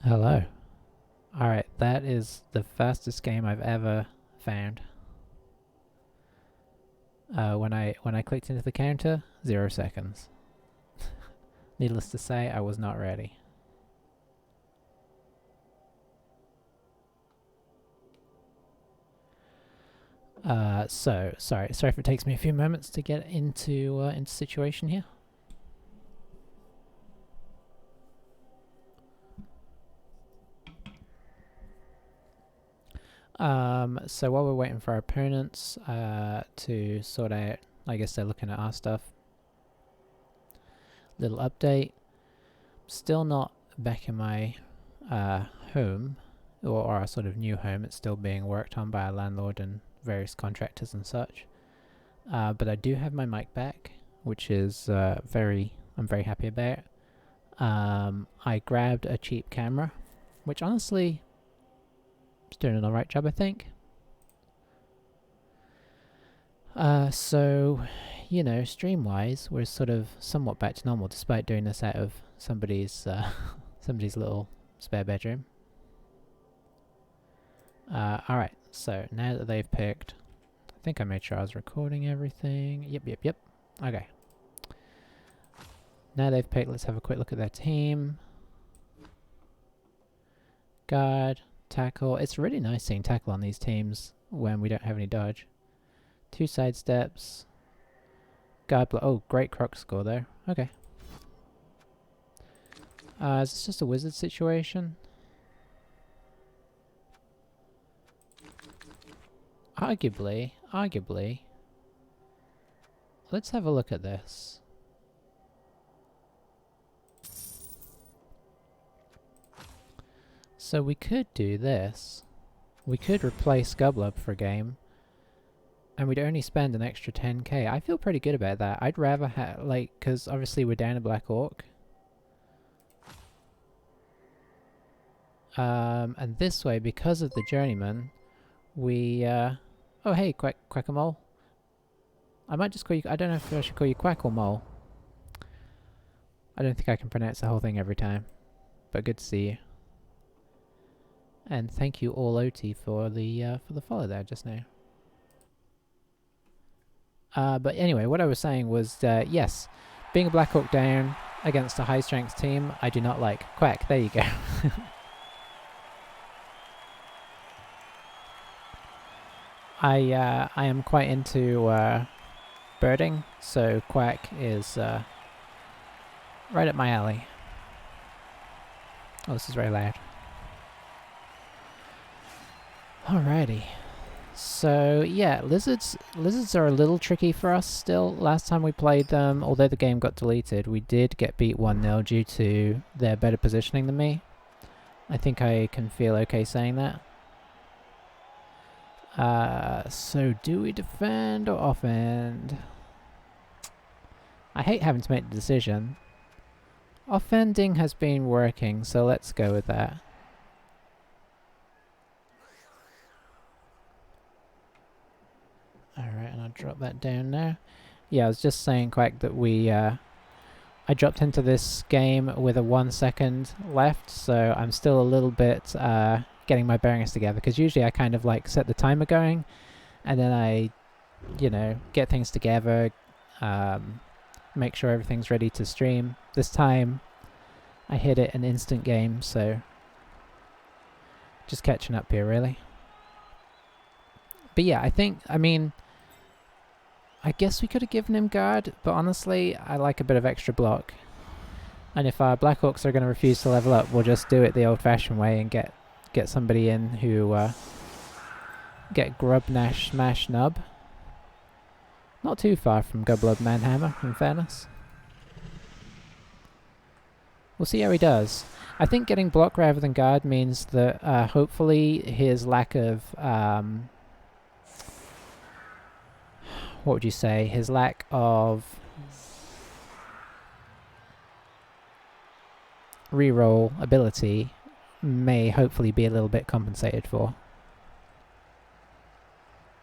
Hello. Alright, that is the fastest game I've ever found. When I clicked into the counter, 0 seconds. Needless to say, I was not ready. Sorry if it takes me a few moments to get into situation here. So while we're waiting for our opponents to sort out, I guess they're looking at our stuff. Little update. Still not back in my home, or our sort of new home. It's still being worked on by our landlord and various contractors and such. But I do have my mic back, which is I'm very happy about. I grabbed a cheap camera, which honestly is doing an alright job, I think. So, you know, stream-wise, we're sort of somewhat back to normal, despite doing this out of somebody's somebody's little spare bedroom. Alright, so now that they've picked, I think I made sure I was recording everything. Yep. Okay. Now they've picked, let's have a quick look at their team. Guard, tackle. It's really nice seeing tackle on these teams when we don't have any dodge. 2 side steps. Guard block. Oh, great croc score there. Okay. Is this just a wizard situation? Arguably. Let's have a look at this. So we could do this. We could replace Gublub for a game, and we'd only spend an extra 10k. I feel pretty good about that. I'd rather have, like, because obviously we're down a Black Orc. And this way, because of the Journeyman, we, oh hey, Quack-a-Mole. I might just call you, I don't know if I should call you Quack or Mole. I don't think I can pronounce the whole thing every time, but good to see you. And thank you all OT for the follow there just now. But anyway, what I was saying was, yes, being a Black Hawk down against a high strength team, I do not like. Quack, there you go. I am quite into birding, so Quack is right up my alley. Oh, this is very loud. Alrighty. So yeah, lizards are a little tricky for us still. Last time we played them, although the game got deleted, we did get beat 1-0 due to their better positioning than me. I think I can feel okay saying that. So do we defend or offend? I hate having to make the decision. Offending has been working, so let's go with that. Alright, and I'll drop that down now. Yeah, I was just saying, Quack, that I dropped into this game with a 1 second left, so I'm still a little bit getting my bearings together, because usually I kind of like set the timer going, and then I, you know, get things together, make sure everything's ready to stream. This time I hit it an instant game, so just catching up here really. But yeah, I guess we could have given him guard, but honestly, I like a bit of extra block. And if our Black Orcs are going to refuse to level up, we'll just do it the old-fashioned way and get somebody in who get Grub Nash Smash Nub. Not too far from Gublub Manhammer, in fairness. We'll see how he does. I think getting block rather than guard means that hopefully his lack of what would you say? His lack of reroll ability may hopefully be a little bit compensated for.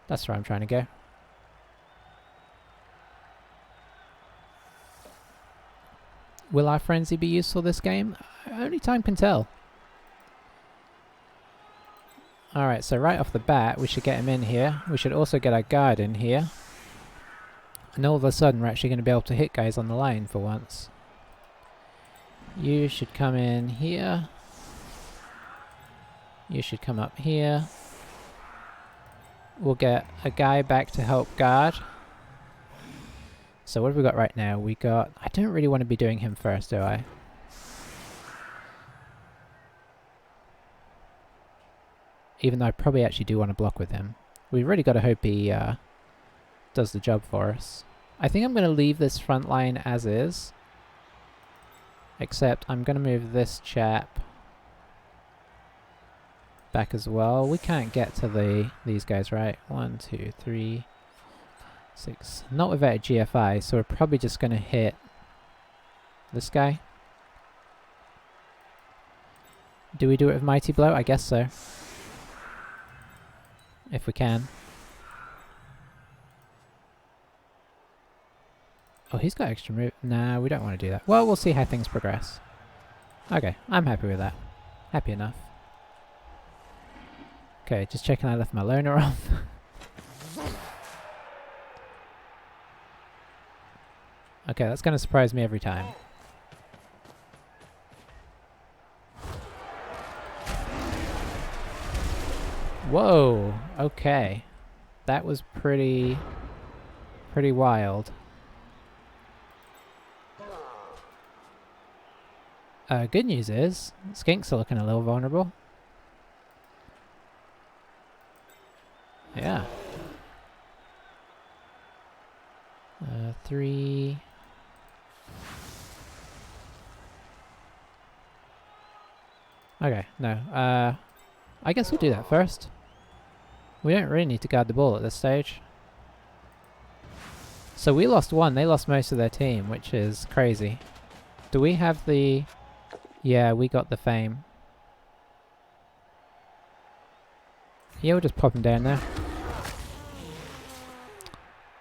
That's where I'm trying to go. Will our frenzy be useful this game? Only time can tell. Alright, so right off the bat, we should get him in here. We should also get our guard in here. And all of a sudden, we're actually going to be able to hit guys on the line for once. You should come in here. You should come up here. We'll get a guy back to help guard. So what have we got right now? We got... I don't really want to be doing him first, do I? Even though I probably actually do want to block with him. We've really got to hope he does the job for us. I think I'm going to leave this front line as is. Except I'm going to move this chap back as well. We can't get to these guys, right? 1, 2, 3, 6. Not without a GFI, so we're probably just going to hit this guy. Do we do it with Mighty Blow? I guess so. If we can. Oh, he's got extra move. Nah, we don't want to do that. Well, we'll see how things progress. Okay, I'm happy with that. Happy enough. Okay, just checking I left my loner off. Okay, that's going to surprise me every time. Whoa, okay. That was pretty wild. Good news is, skinks are looking a little vulnerable. Yeah. 3... Okay, no. I guess we'll do that first. We don't really need to guard the ball at this stage. So we lost one, they lost most of their team, which is crazy. Do we have the... Yeah, we got the fame. Yeah, we'll just pop him down there.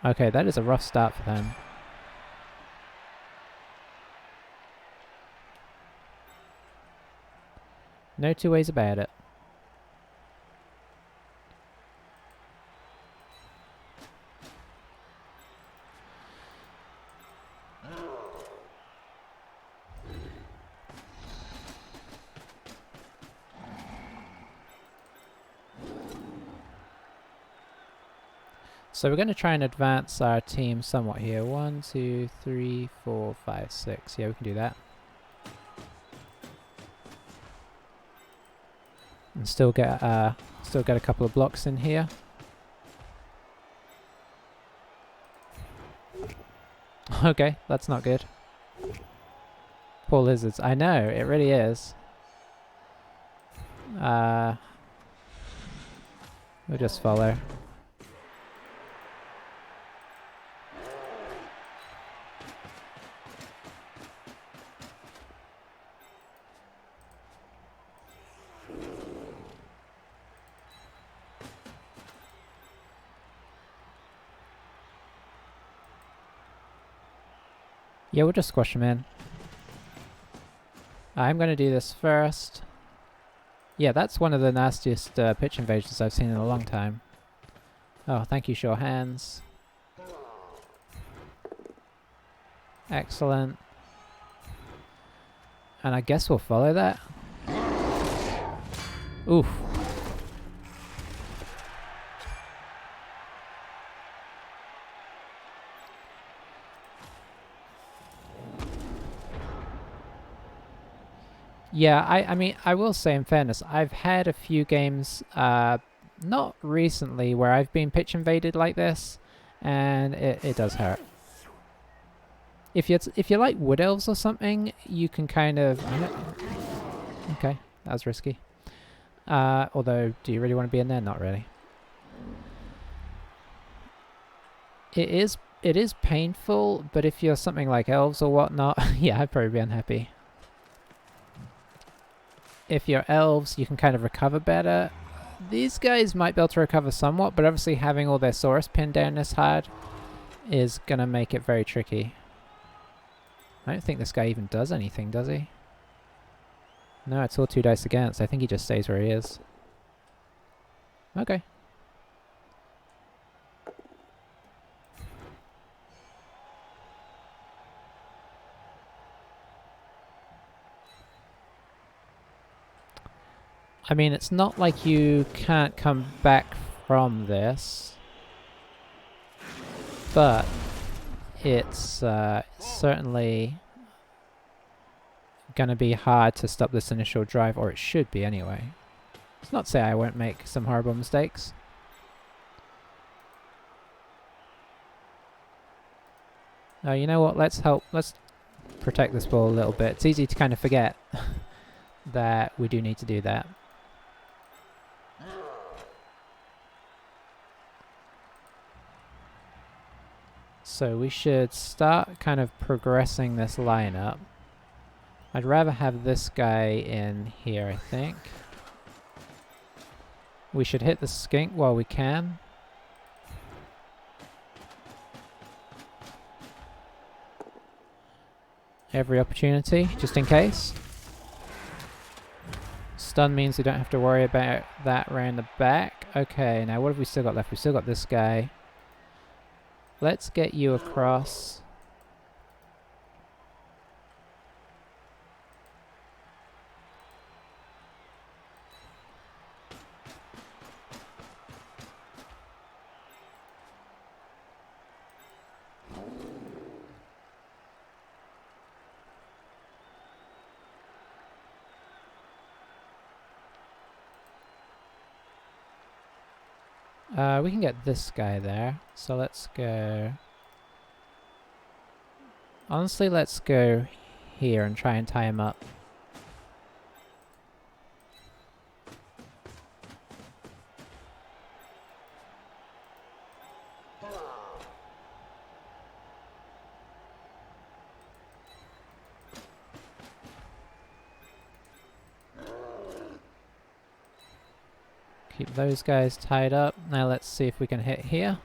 Okay, that is a rough start for them. No two ways about it. So we're going to try and advance our team somewhat here. 1, 2, 3, 4, 5, 6. Yeah, we can do that. And still get a couple of blocks in here. Okay, that's not good. Poor lizards. I know, it really is. We'll just follow. Yeah, we'll just squash him in. I'm going to do this first. Yeah, that's one of the nastiest pitch invasions I've seen in a long time. Oh, thank you, Sure Hands. Excellent. And I guess we'll follow that. Oof. Yeah, I mean, I will say in fairness, I've had a few games, not recently, where I've been pitch invaded like this, and it does hurt. If you like Wood Elves or something, you can kind of... Okay, that was risky. Although, do you really want to be in there? Not really. It is painful, but if you're something like Elves or whatnot, yeah, I'd probably be unhappy. If you're Elves, you can kind of recover better. These guys might be able to recover somewhat, but obviously having all their Saurus pinned down this hard is going to make it very tricky. I don't think this guy even does anything, does he? No, it's all 2 dice against. I think he just stays where he is. Okay. I mean, it's not like you can't come back from this, but it's certainly going to be hard to stop this initial drive, or it should be anyway. It's not to say I won't make some horrible mistakes. You know what, let's protect this ball a little bit. It's easy to kind of forget that we do need to do that. So we should start kind of progressing this lineup. I'd rather have this guy in here, I think. We should hit the skink while we can. Every opportunity, just in case. Stun means we don't have to worry about that round the back. Okay, now what have we still got left? We've still got this guy. Let's get you across. We can get this guy there, so let's go... Honestly, let's go here and try and tie him up. Keep those guys tied up. Now let's see if we can hit here.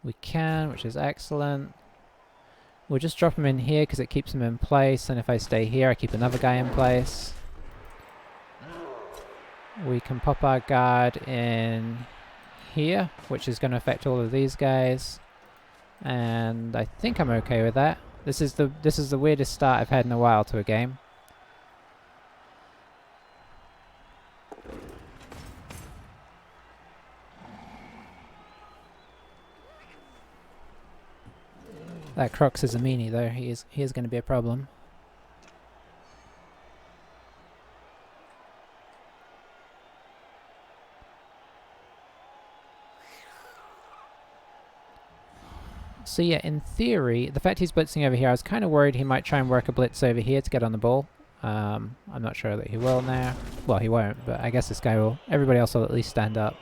We can, which is excellent. We'll just drop him in here because it keeps him in place, and if I stay here I keep another guy in place. We can pop our guard in here, which is going to affect all of these guys. And I think I'm okay with that. This is the weirdest start I've had in a while to a game. That Crocs is a meanie though, he is going to be a problem. So yeah, in theory, the fact he's blitzing over here, I was kind of worried he might try and work a blitz over here to get on the ball. I'm not sure that he will now. Well, he won't, but I guess this guy will. Everybody else will at least stand up.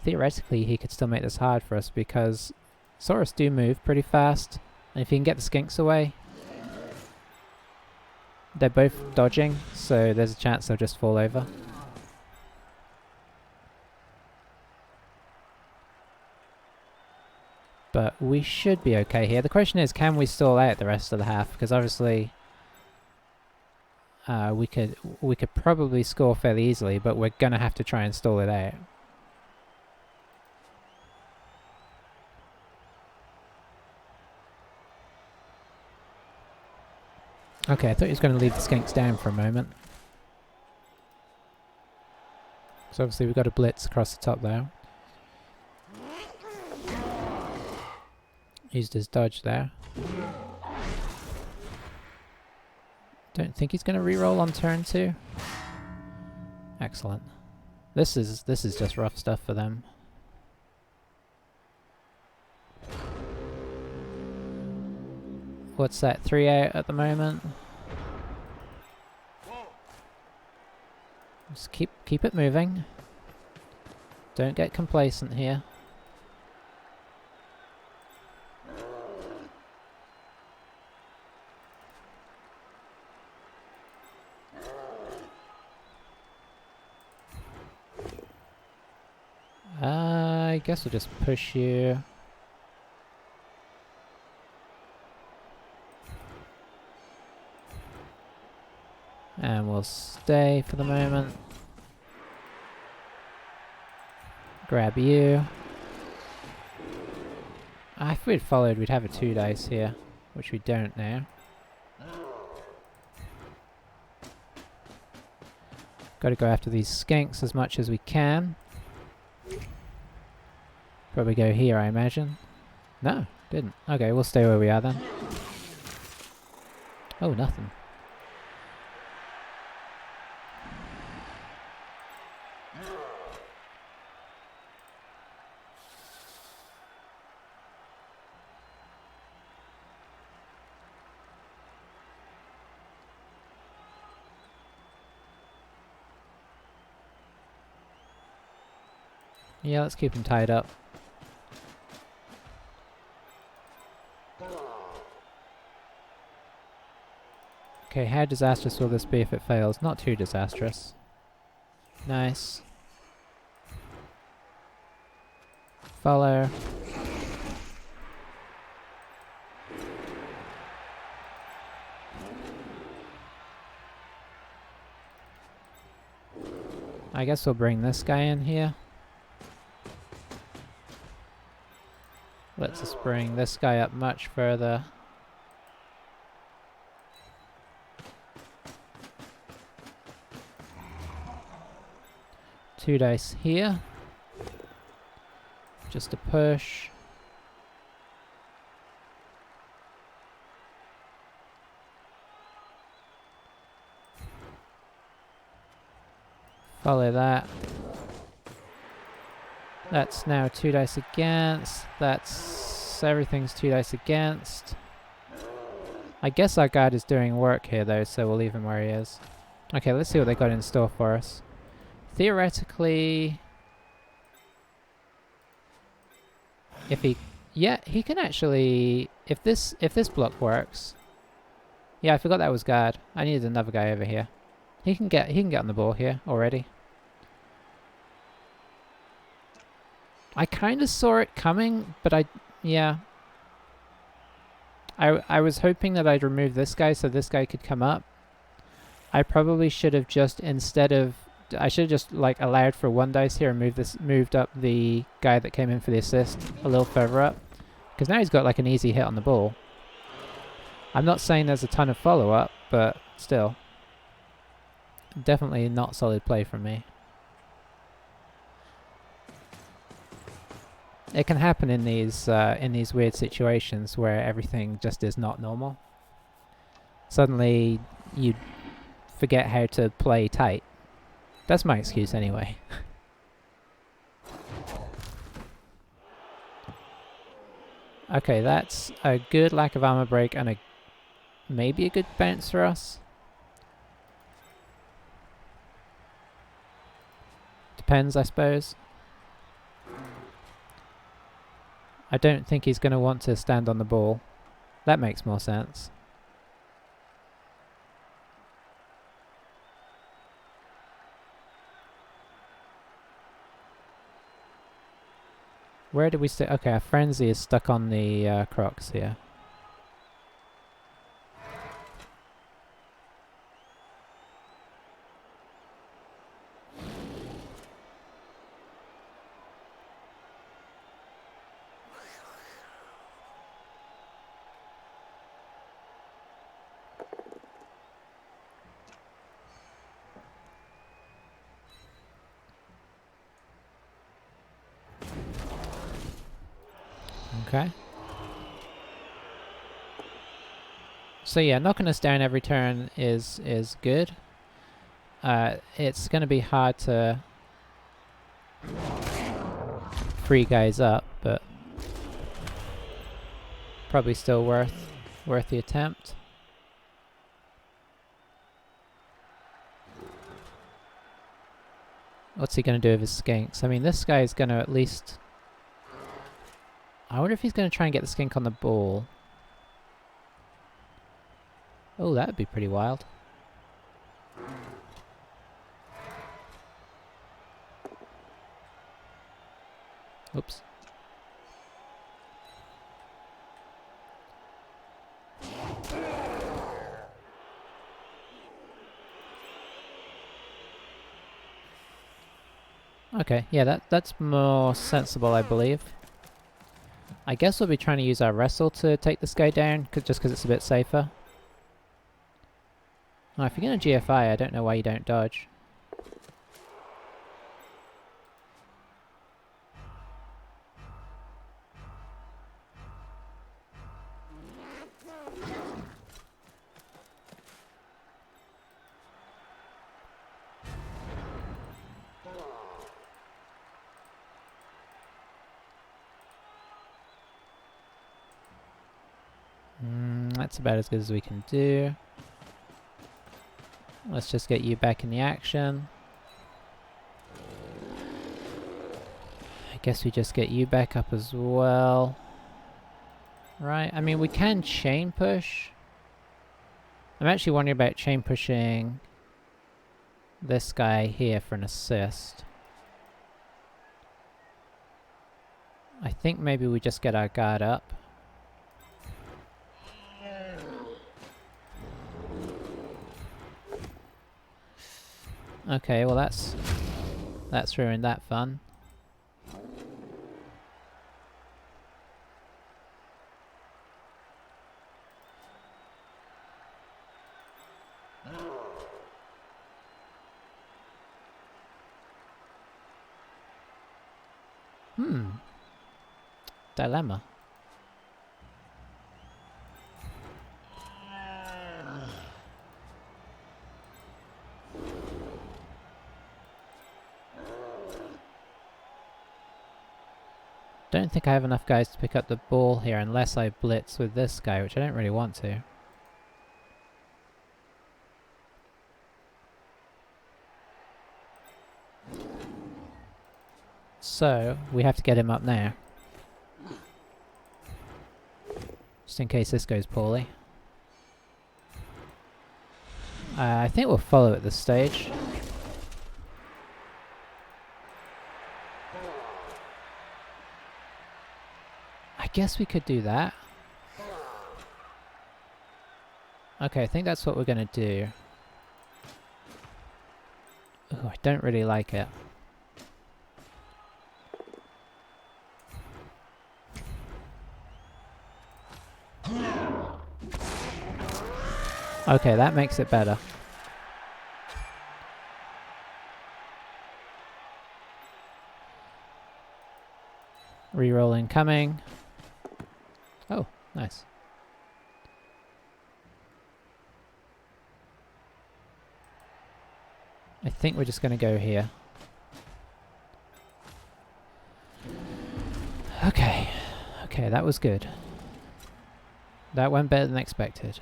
Theoretically, he could still make this hard for us because Saurus do move pretty fast, and if he can get the skinks away, they're both dodging, so there's a chance they'll just fall over. But we should be okay here. The question is, can we stall out the rest of the half? Because obviously we could probably score fairly easily, but we're gonna have to try and stall it out. Okay, I thought he was going to leave the skinks down for a moment. So obviously we've got a blitz across the top there. Used his dodge there. Don't think he's going to re-roll on turn 2. Excellent. This is just rough stuff for them. What's that, 3 out at the moment? Just keep it moving. Don't get complacent here. I guess we'll just push you. And we'll stay for the moment. Grab you. If we'd followed, we'd have a 2 dice here, which we don't now. Gotta go after these skanks as much as we can. Probably go here, I imagine. No, didn't. Okay, we'll stay where we are then. Oh, nothing. Yeah, let's keep him tied up. Okay, how disastrous will this be if it fails? Not too disastrous. Nice. Follow. I guess we'll bring this guy in here. Let's just bring this guy up much further. Two dice here. Just a push. Follow that. That's now 2 dice against. That's... everything's 2 dice against. I guess our guard is doing work here though, so we'll leave him where he is. Okay, let's see what they got in store for us. Theoretically... if he... yeah, he can actually... If this block works... Yeah, I forgot that was guard. I needed another guy over here. He can get on the ball here already. I kind of saw it coming, but yeah. I was hoping that I'd remove this guy so this guy could come up. I probably should have just, instead of... I should have just like allowed for 1 dice here and moved up the guy that came in for the assist a little further up. Because now he's got like an easy hit on the ball. I'm not saying there's a ton of follow-up, but still. Definitely not solid play from me. It can happen in these weird situations where everything just is not normal. Suddenly you forget how to play tight. That's my excuse anyway. Okay, that's a good lack of armor break and maybe a good bounce for us. Depends, I suppose. I don't think he's going to want to stand on the ball. That makes more sense. Where did we stay? Okay, our frenzy is stuck on the crocs here. Okay. So yeah, knocking us down every turn is good. It's going to be hard to free guys up, but probably still worth the attempt. What's he going to do with his skinks? I mean, this guy is going to at least... I wonder if he's going to try and get the skink on the ball. Oh, that would be pretty wild. Oops. Okay, yeah, that's more sensible, I believe. I guess we'll be trying to use our wrestle to take this guy down, just because it's a bit safer. Oh, if you're going to GFI, I don't know why you don't dodge. That's about as good as we can do. Let's just get you back in the action. I guess we just get you back up as well. Right, I mean, we can chain push. I'm actually wondering about chain pushing this guy here for an assist. I think maybe we just get our guard up. Okay, well that's ruined that fun. Dilemma. Don't think I have enough guys to pick up the ball here unless I blitz with this guy, which I don't really want to. So, we have to get him up now. Just in case this goes poorly. I think we'll follow at this stage. I guess we could do that. Okay, I think that's what we're gonna do. Ooh, I don't really like it. Okay, that makes it better. Reroll incoming. Oh, nice. I think we're just going to go here. Okay. Okay, that was good. That went better than expected.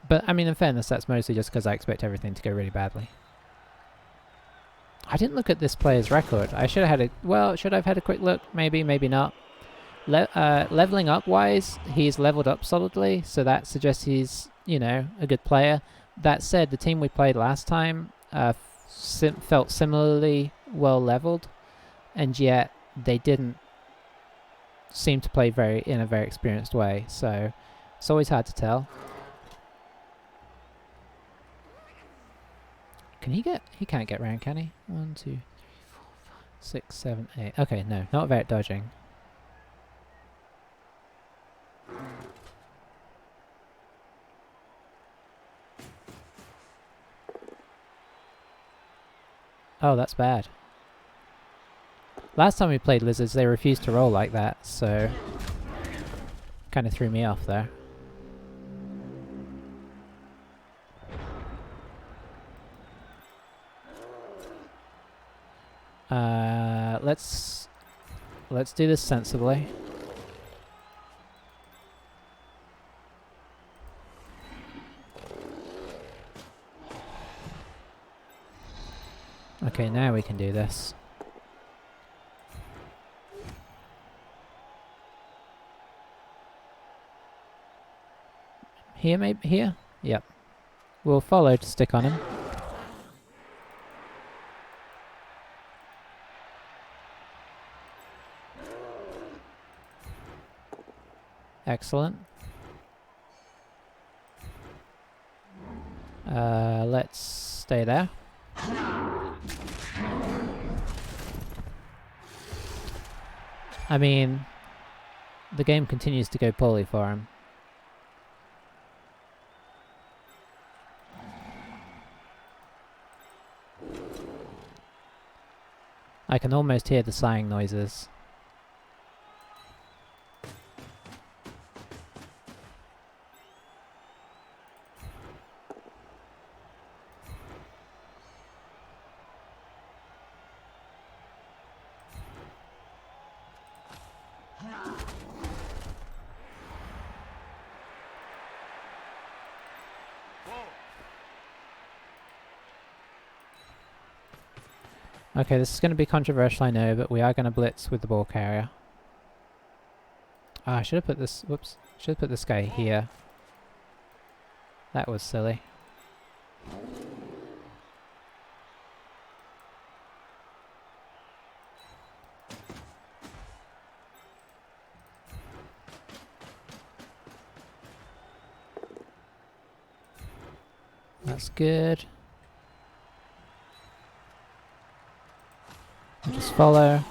But, I mean, in fairness, that's mostly just because I expect everything to go really badly. I didn't look at this player's record. I should have had a... Well, should I have had a quick look? Maybe, maybe not. Leveling up-wise, he's leveled up solidly, so that suggests he's, you know, a good player. That said, the team we played last time felt similarly well-leveled, and yet they didn't seem to play in a very experienced way, so it's always hard to tell. Can he get... He can't get round, can he? 1, 2, 3, 4, 5, 6, 7, 8. Okay, no, not without dodging. Oh, that's bad. Last time we played lizards, they refused to roll like that, so... kind of threw me off there. Let's do this sensibly. Okay, now we can do this. Here, maybe? Here? Yep. We'll follow to stick on him. Excellent. Let's stay there. I mean, the game continues to go poorly for him. I can almost hear the sighing noises. Okay, this is going to be controversial, I know, but we are going to blitz with the ball carrier. Ah, I should have put this... Whoops. Should have put this guy here. That was silly. That's good. Just follow.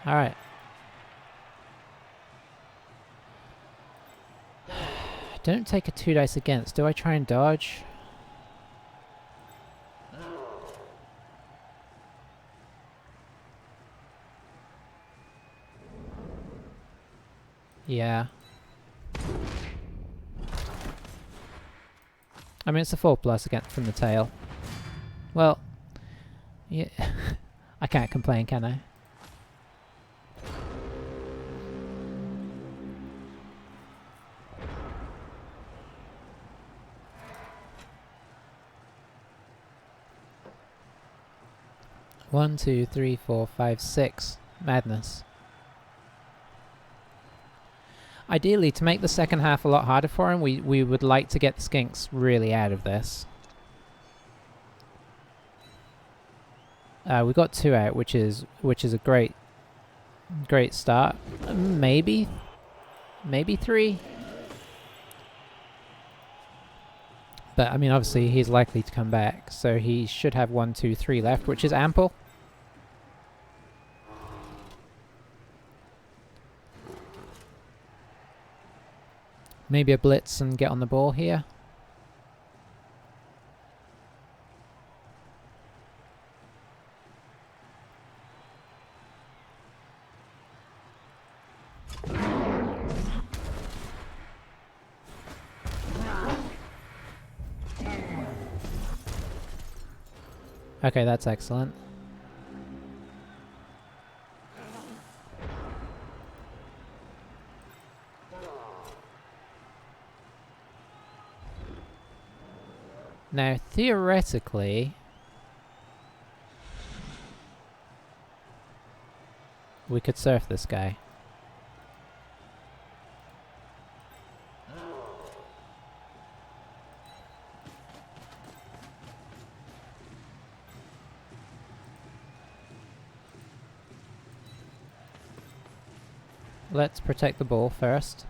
Alright. Don't take a 2 dice against. Do I try and dodge? Yeah. I mean, it's a 4+ against from the tail. Well, yeah. I can't complain, can I? One, two, three, 4, 5, 6. Madness. Ideally, to make the second half a lot harder for him, we would like to get the skinks really out of this. We got 2 out, which is a great start. Maybe 3. But I mean, obviously he's likely to come back, so he should have 1, 2, 3 left, which is ample. Maybe a blitz and get on the ball here. Okay, that's excellent. Now, theoretically, we could surf this guy. Let's protect the ball first.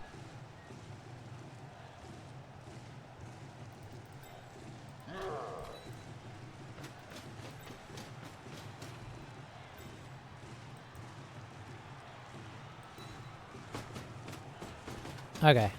Okay.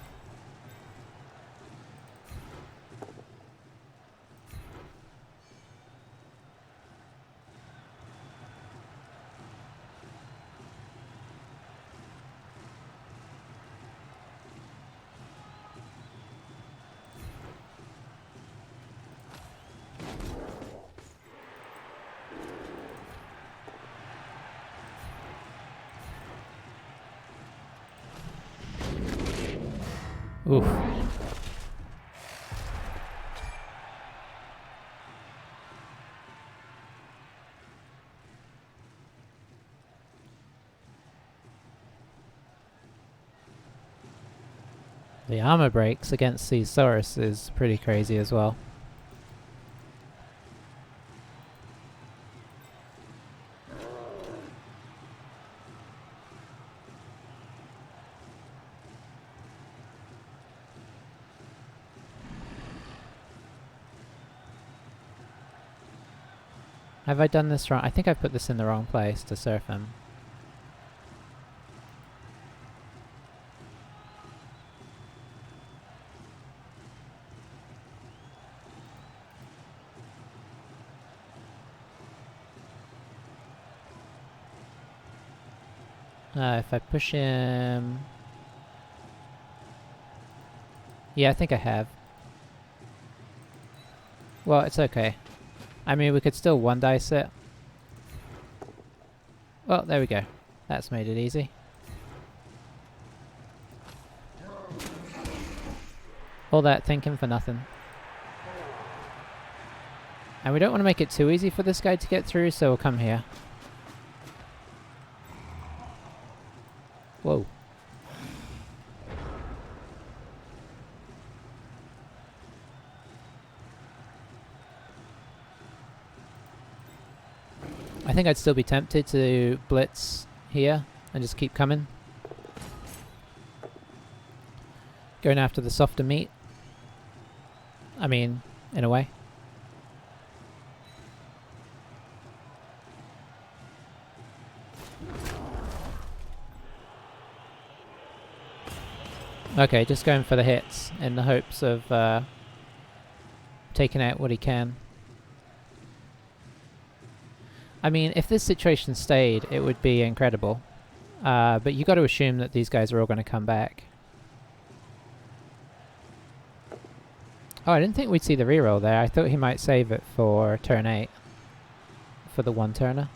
Oof. The armor breaks against these Saurus is pretty crazy as well. Have I done this wrong? I think I've put this in the wrong place to surf him. If I push him... Yeah, I think I have. Well, it's okay. I mean, we could still one dice it. Well, there we go. That's made it easy. All that thinking for nothing. And we don't want to make it too easy for this guy to get through, so we'll come here. Whoa. I think I'd still be tempted to blitz here and just keep coming. Going after the softer meat. I mean, in a way. Okay, just going for the hits in the hopes of taking out what he can. I mean, if this situation stayed, it would be incredible. But you got to assume that these guys are all going to come back. Oh, I didn't think we'd see the reroll there. I thought he might save it for turn 8. For the one-turner.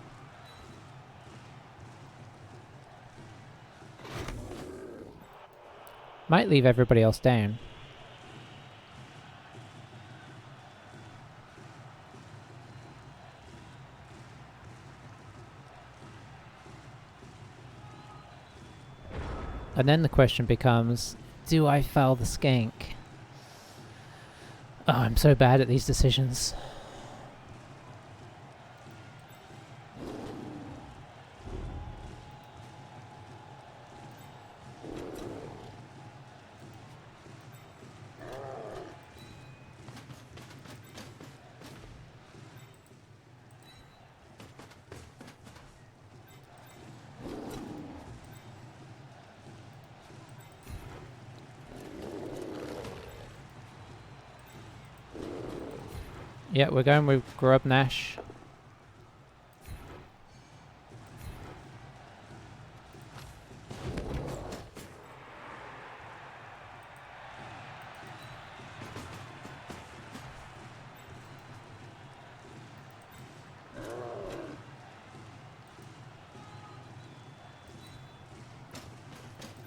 Might leave everybody else down. And then the question becomes, do I foul the skink? Oh, I'm so bad at these decisions. Yeah, we're going with Grub Nash.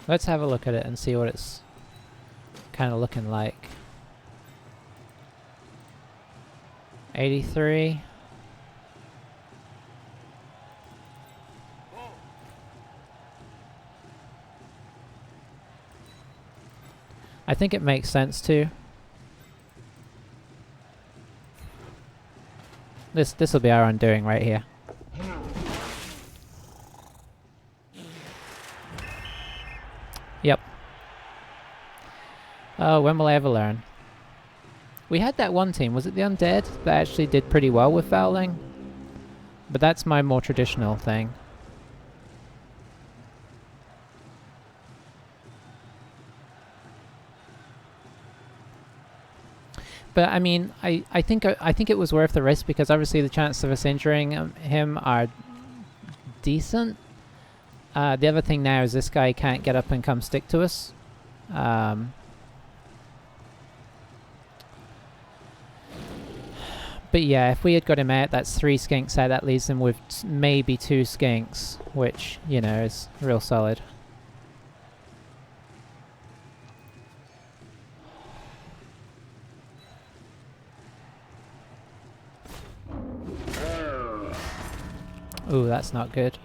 Let's have a look at it and see what it's kind of looking like. 83. I think it makes sense too. This will be our undoing right here. Yep. Oh, when will I ever learn? We had that one team, was it the Undead, that actually did pretty well with fouling? But that's my more traditional thing. But I mean, I think it was worth the risk because obviously the chances of us injuring him are decent. The other thing now is this guy can't get up and come stick to us. But yeah, if we had got him out, that's 3 skinks out. That leaves him with maybe 2 skinks, which, you know, is real solid. Ooh, that's not good.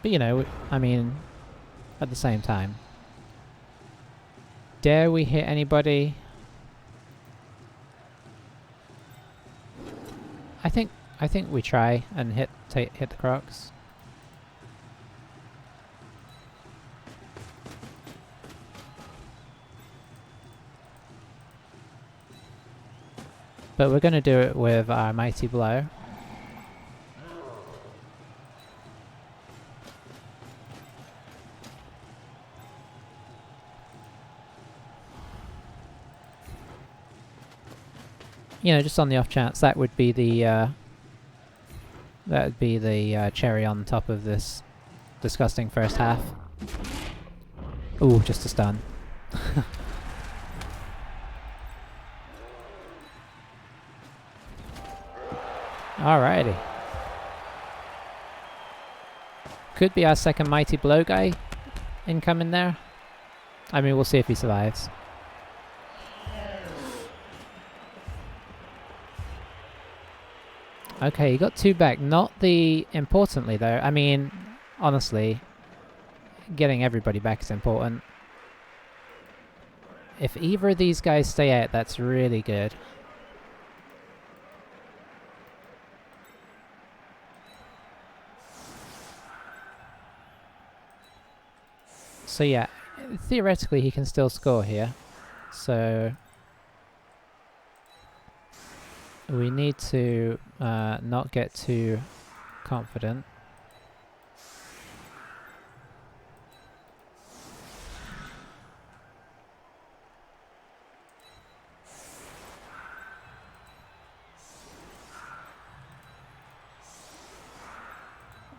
But you know, I mean, at the same time, dare we hit anybody? I think we try and hit the crocs. But we're going to do it with our Mighty Blow. You know, just on the off chance that would be the cherry on top of this disgusting first half. Ooh, just a stun. Alrighty. Could be our second Mighty Blow guy incoming there. I mean, we'll see if he survives. Okay, he got 2 back. Not the... Importantly, though. I mean, honestly, getting everybody back is important. If either of these guys stay out, that's really good. So yeah, theoretically he can still score here. So we need to not get too confident.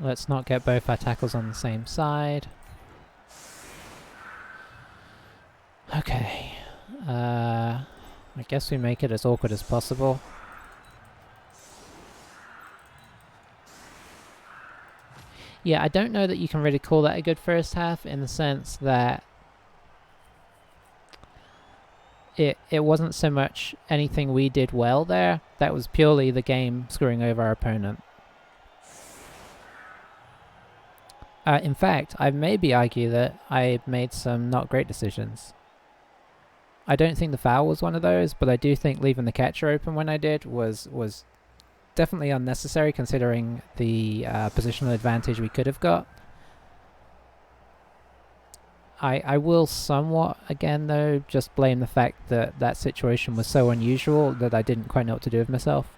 Let's not get both our tackles on the same side. Okay. I guess we make it as awkward as possible. Yeah, I don't know that you can really call that a good first half, in the sense that it wasn't so much anything we did well there. That was purely the game screwing over our opponent. In fact, I'd maybe argue that I made some not great decisions. I don't think the foul was one of those, but I do think leaving the catcher open when I did was definitely unnecessary, considering the positional advantage we could have got. I will somewhat, again though, just blame the fact that that situation was so unusual that I didn't quite know what to do with myself.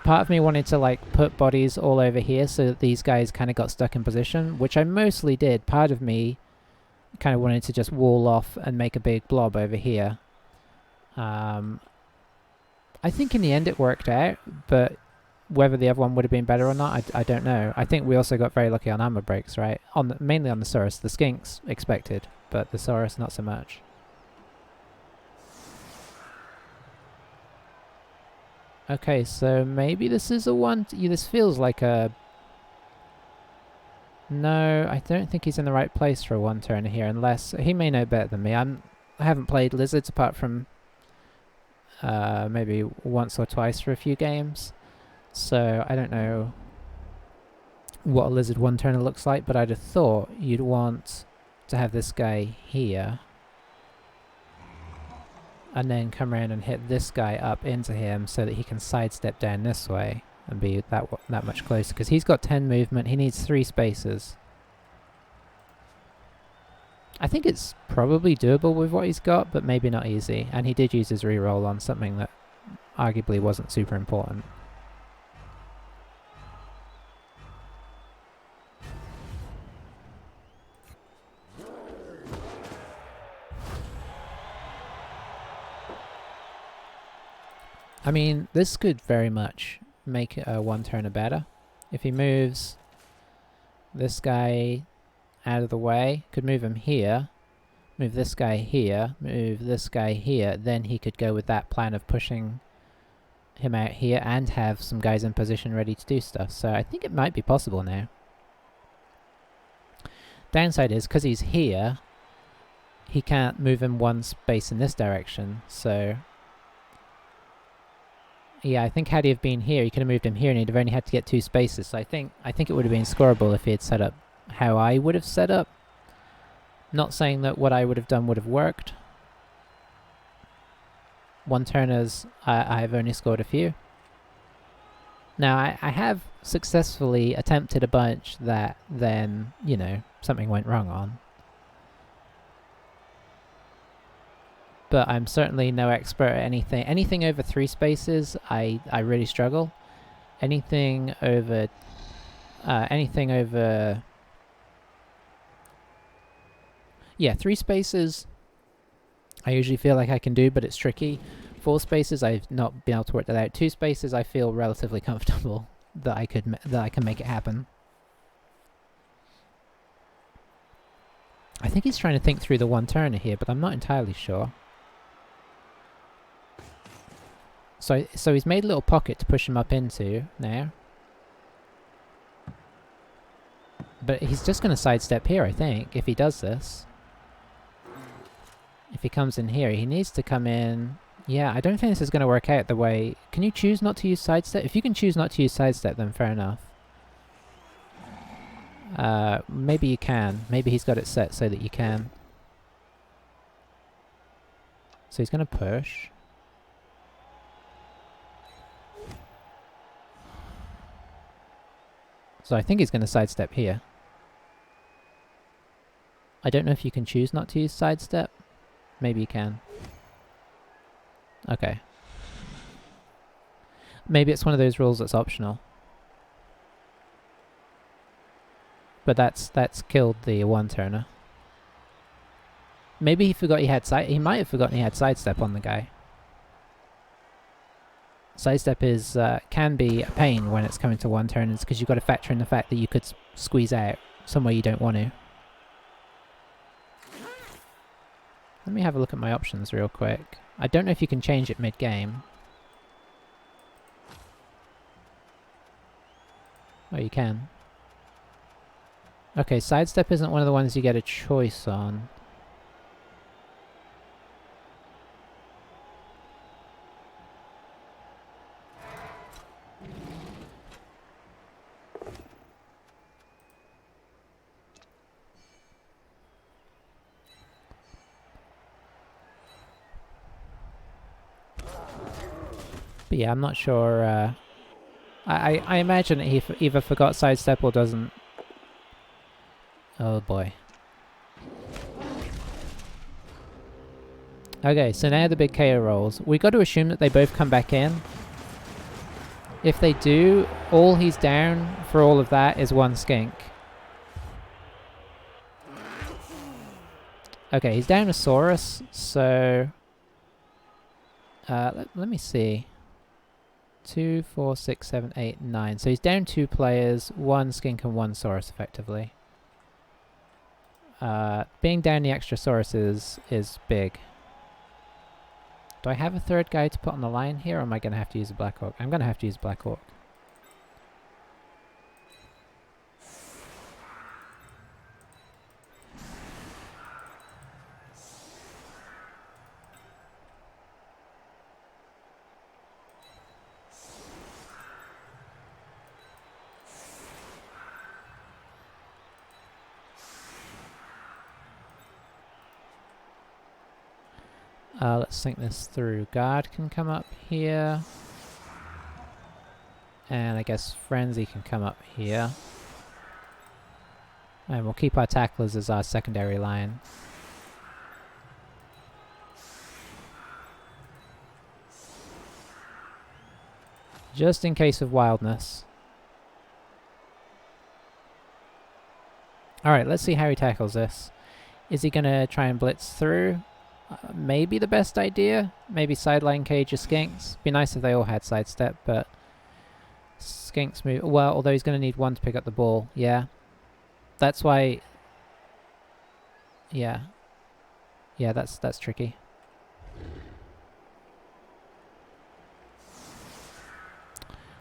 Part of me wanted to like put bodies all over here so that these guys kind of got stuck in position, which I mostly did. Part of me kind of wanted to just wall off and make a big blob over here. I think in the end it worked out, but whether the other one would have been better or not, I don't know. I think we also got very lucky on armor breaks, right? Mainly on the Saurus. The Skinks expected, but the Saurus not so much. Okay, so maybe this is a one... this feels like a... No, I don't think he's in the right place for a one-turner here, unless... He may know better than me. I haven't played Lizards apart from maybe once or twice for a few games. So I don't know what a Lizard one-turner looks like, but I'd have thought you'd want to have this guy here. And then come around and hit this guy up into him so that he can sidestep down this way and be that much closer. Because he's got 10 movement, he needs 3 spaces. I think it's probably doable with what he's got, but maybe not easy. And he did use his reroll on something that arguably wasn't super important. I mean, this could very much make a one-turner better. If he moves this guy out of the way, could move him here, move this guy here, move this guy here, then he could go with that plan of pushing him out here and have some guys in position ready to do stuff. So I think it might be possible now. Downside is, because he's here, he can't move him one space in this direction, so... Yeah, I think had he have been here, he could have moved him here and he'd have only had to get 2 spaces. So I think it would have been scoreable if he had set up how I would have set up. Not saying that what I would have done would have worked. One-turners, I've only scored a few. Now, I have successfully attempted a bunch that then, you know, something went wrong on. but I'm certainly no expert at anything. Anything over 3 spaces, I really struggle. Anything over... Yeah, 3 spaces I usually feel like I can do, but it's tricky. 4 spaces, I've not been able to work that out. 2 spaces, I feel relatively comfortable that I can make it happen. I think he's trying to think through the one turner here, but I'm not entirely sure. So he's made a little pocket to push him up into now. But he's just going to sidestep here, I think, if he does this. If he comes in here, he needs to come in... Yeah, I don't think this is going to work out the way... Can you choose not to use sidestep? If you can choose not to use sidestep, then fair enough. Maybe you can. Maybe he's got it set so that you can. So he's going to push. So I think he's going to sidestep here. I don't know if you can choose not to use sidestep. Maybe you can. Okay. Maybe it's one of those rules that's optional. But that's killed the one turner. Maybe he forgot he had he might have forgotten he had sidestep on the guy. Sidestep is can be a pain when it's coming to one turners because you've got to factor in the fact that you could squeeze out somewhere you don't want to. Let me have a look at my options real quick. I don't know if you can change it mid-game. Oh, you can. Okay, sidestep isn't one of the ones you get a choice on. But yeah, I'm not sure. I imagine he either forgot sidestep or doesn't. Oh boy. Okay, so now the big KO rolls. We got to assume that they both come back in. If they do, all he's down for all of that is one skink. Okay, he's down a Saurus, so... let me see. 2, 4, 6, 7, 8, 9. So he's down 2 players, 1 skink and 1 Saurus effectively. Being down the extra Sauruses is big. Do I have a third guy to put on the line here, or am I going to have to use a Black Orc? I'm going to have to use Black Orc. Let's think this through. Guard can come up here. And I guess Frenzy can come up here. And we'll keep our tacklers as our secondary line. Just in case of wildness. Alright, let's see how he tackles this. Is he going to try and blitz through? Maybe the best idea. Maybe sideline cage of skinks. Be nice if they all had sidestep, but skinks move. Well, although he's going to need 1 to pick up the ball. Yeah. That's why. Yeah. Yeah, that's tricky.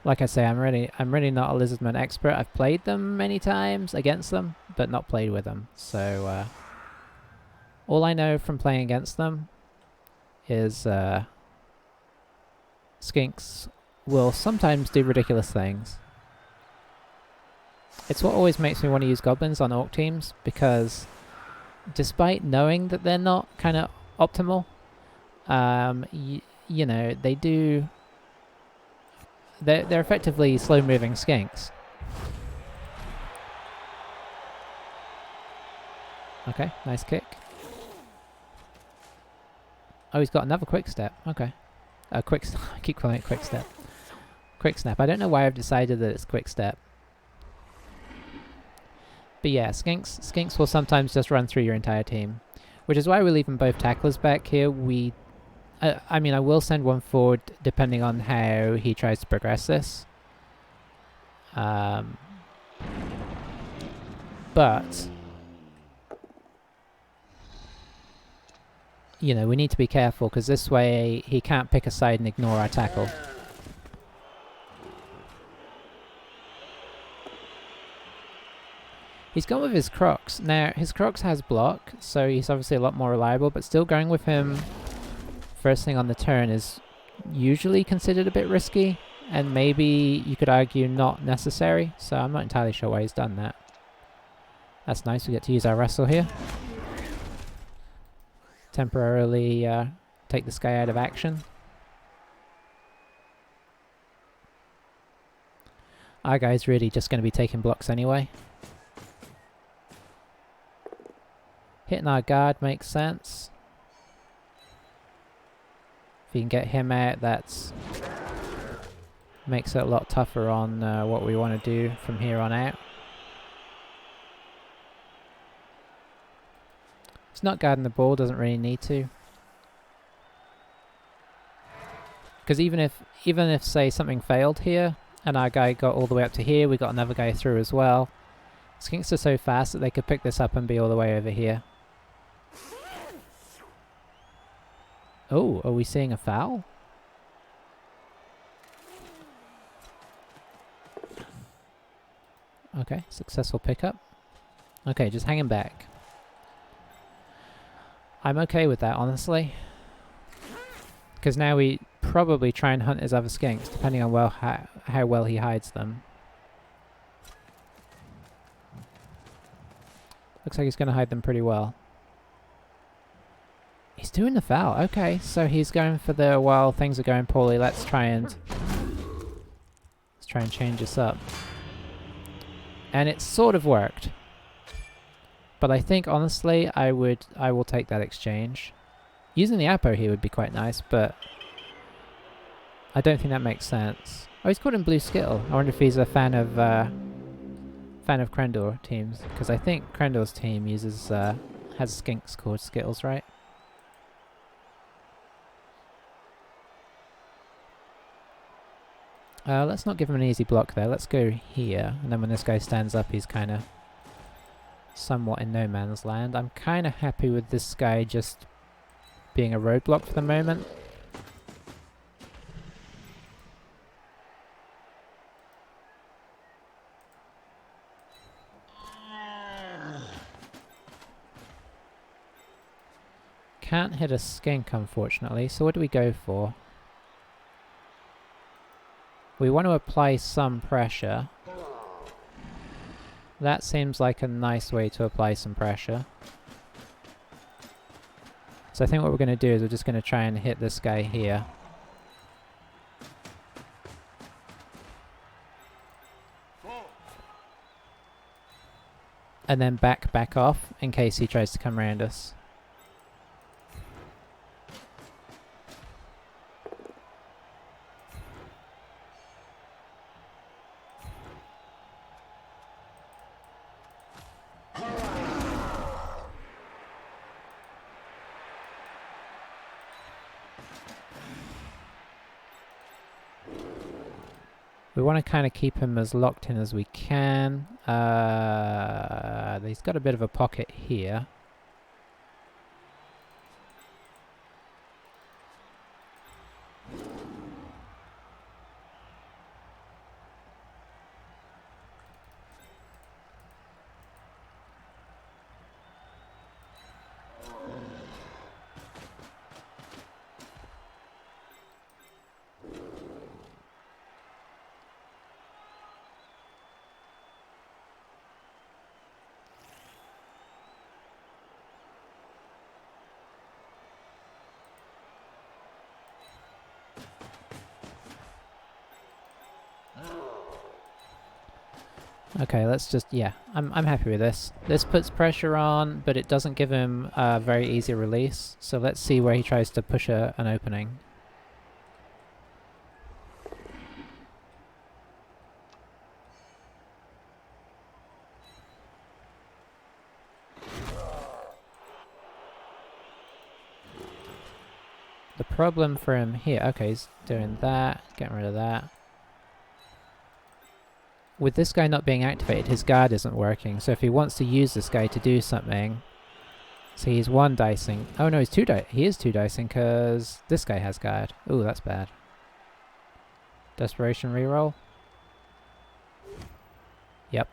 Like I say, I'm really not a Lizardman expert. I've played them many times against them, but not played with them. So all I know from playing against them is skinks will sometimes do ridiculous things. It's what always makes me want to use goblins on orc teams, because despite knowing that they're not kind of optimal, you know, they do... They're effectively slow-moving skinks. Okay, nice kick. Oh, he's got another quick step. Okay. I keep calling it quick step. Quick snap. I don't know why I've decided that it's quick step. But yeah, skinks will sometimes just run through your entire team, which is why we're leaving both tacklers back here. I mean, I will send one forward depending on how he tries to progress this. But you know, we need to be careful because this way he can't pick a side and ignore our tackle. He's gone with his Crocs. Now, his Crocs has block, so he's obviously a lot more reliable, but still going with him first thing on the turn is usually considered a bit risky, and maybe you could argue not necessary, so I'm not entirely sure why he's done that. That's nice, we get to use our wrestle here. Temporarily take this guy out of action. Our guy's really just going to be taking blocks anyway. Hitting our guard makes sense. If you can get him out, that's makes it a lot tougher on what we want to do from here on out. It's not guarding the ball, doesn't really need to. Because even if say something failed here and our guy got all the way up to here, we got another guy through as well. Skinks are so fast that they could pick this up and be all the way over here. Oh, are we seeing a foul? Okay, successful pickup. Okay, just hanging back. I'm okay with that, honestly. Because now we probably try and hunt his other skinks, depending on how well he hides them. Looks like he's going to hide them pretty well. He's doing the foul. Okay, so he's going for the, while things are going poorly, let's try and change this up. And it sort of worked. But I think, honestly, I will take that exchange. Using the Apo here would be quite nice, but I don't think that makes sense. Oh, he's called him Blue Skittle. I wonder if he's a fan of Krendor teams, because I think Krendor's team uses has skinks called Skittles, right? Let's not give him an easy block there. Let's go here, and then when this guy stands up, he's kind of somewhat in no man's land. I'm kind of happy with this guy just being a roadblock for the moment. Can't hit a skink, unfortunately, so what do we go for? We want to apply some pressure. That seems like a nice way to apply some pressure. So I think what we're going to do is we're just going to try and hit this guy here. And then back off in case he tries to come around us. We want to kind of keep him as locked in as we can. He's got a bit of a pocket here. Okay, let's just, yeah, I'm happy with this. This puts pressure on, but it doesn't give him a very easy release. So let's see where he tries to push an opening. The problem for him here, okay, he's doing that, getting rid of that. With this guy not being activated, his guard isn't working, so if he wants to use this guy to do something, so he's one dicing. Oh no, he is two dicing because this guy has guard. Ooh, that's bad. Desperation reroll. Yep.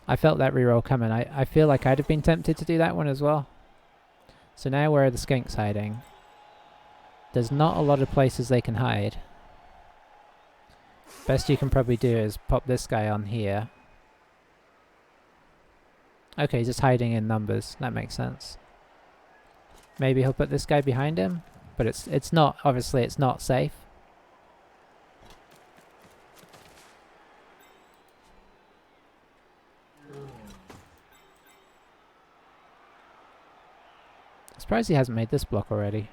I felt that reroll coming. I feel like I'd have been tempted to do that one as well. So now where are the skinks hiding? There's not a lot of places they can hide. Best you can probably do is pop this guy on here. Okay, he's just hiding in numbers. That makes sense. Maybe he'll put this guy behind him, but it's not, obviously it's not safe. Surprised he hasn't made this block already.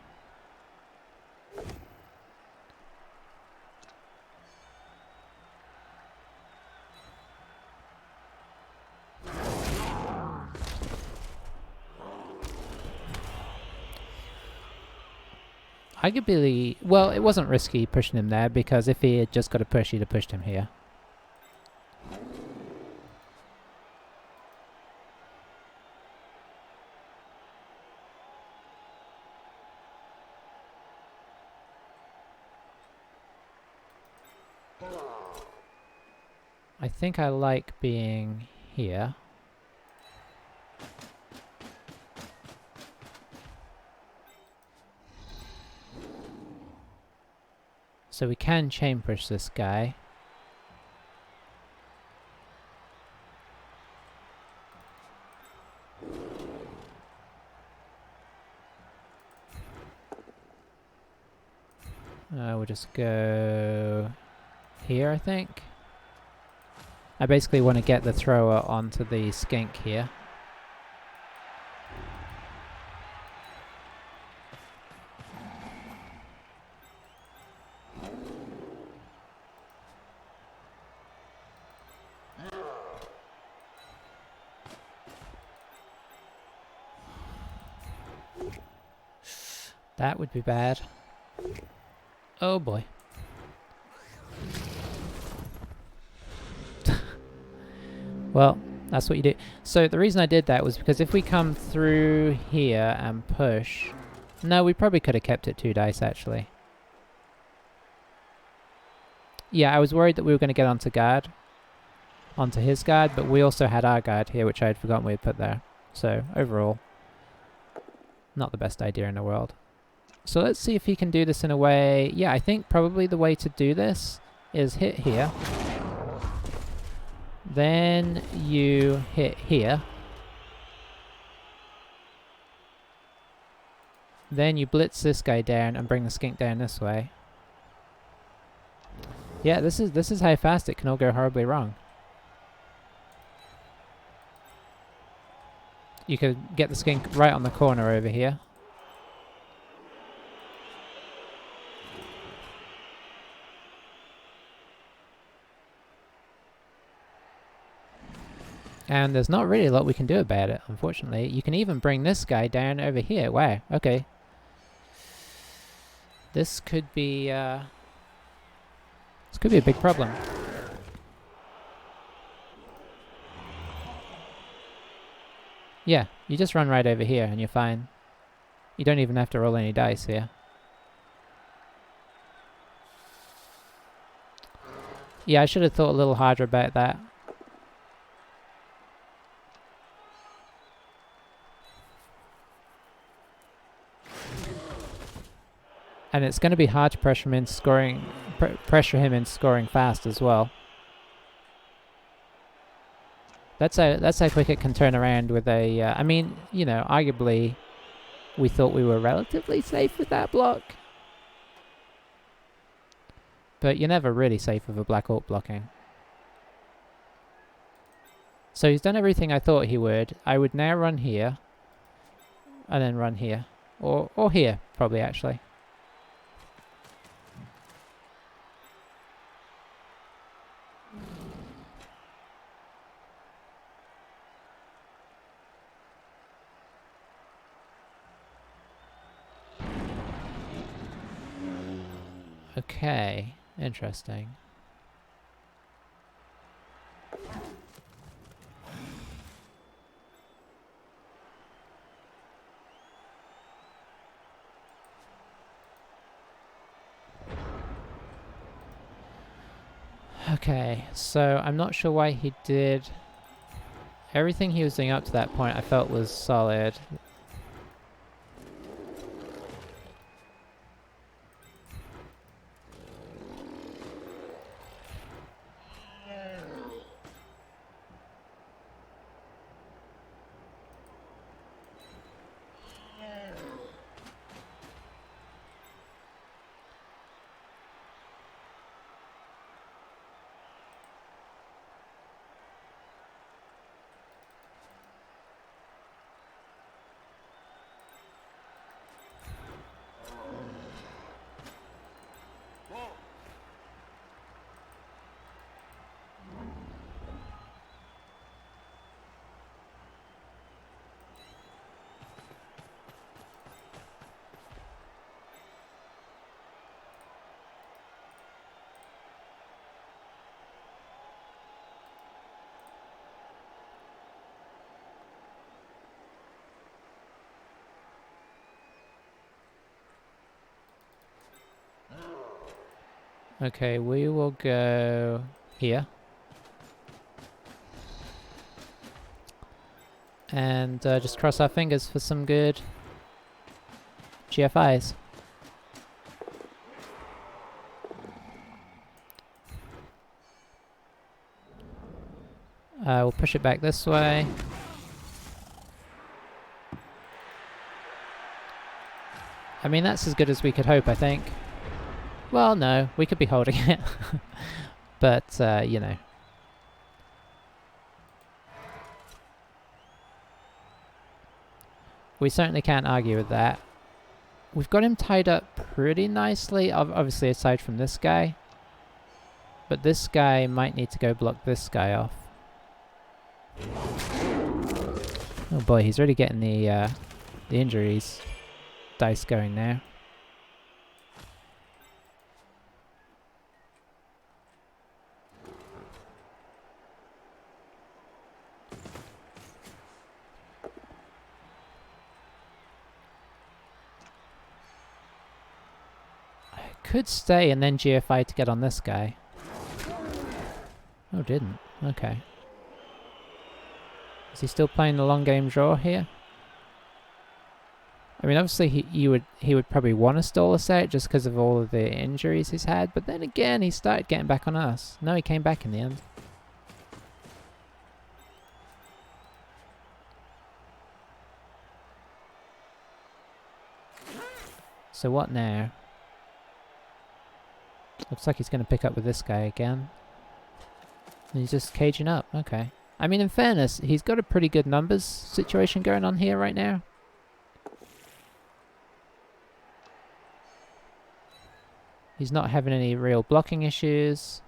Arguably, well, it wasn't risky pushing him there because if he had just got a push, he'd have pushed him here. I think I like being here. So we can chain push this guy. We'll just go here, I think. I basically want to get the thrower onto the skink here. That would be bad. Oh boy. Well, that's what you do. So the reason I did that was because if we come through here and push... No, we probably could have kept it 2 dice actually. Yeah, I was worried that we were going to get onto guard. Onto his guard, but we also had our guard here, which I had forgotten we had put there. So, overall, not the best idea in the world. So let's see if he can do this in a way... Yeah, I think probably the way to do this is hit here. Then you hit here. Then you blitz this guy down and bring the skink down this way. Yeah, this is how fast it can all go horribly wrong. You could get the skink right on the corner over here. And there's not really a lot we can do about it, unfortunately. You can even bring this guy down over here. Wow, okay. This could be a big problem. Yeah, you just run right over here and you're fine. You don't even have to roll any dice here. Yeah, I should have thought a little harder about that. And it's going to be hard to pressure him in scoring fast as well. That's how quick it can turn around with a... I mean, you know, arguably we thought we were relatively safe with that block. But you're never really safe with a Black Orc blocking. So he's done everything I thought he would. I would now run here. And then run here. Or here, probably, actually. Okay, interesting. Okay, so I'm not sure why he did... Everything he was doing up to that point I felt was solid. Okay, we will go here. And just cross our fingers for some good GFIs. We'll push it back this way. I mean, that's as good as we could hope, I think. Well, no, we could be holding it. But, you know. We certainly can't argue with that. We've got him tied up pretty nicely, obviously aside from this guy. But this guy might need to go block this guy off. Oh boy, he's really getting the injuries dice going now. Could stay and then GFI to get on this guy. Oh, didn't. Okay. Is he still playing the long game draw here? I mean, obviously he would probably want to stall us out just because of all of the injuries he's had, but then again he started getting back on us. No, he came back in the end. So what now? Looks like he's going to pick up with this guy again. And he's just caging up. Okay. I mean, in fairness, he's got a pretty good numbers situation going on here right now. He's not having any real blocking issues.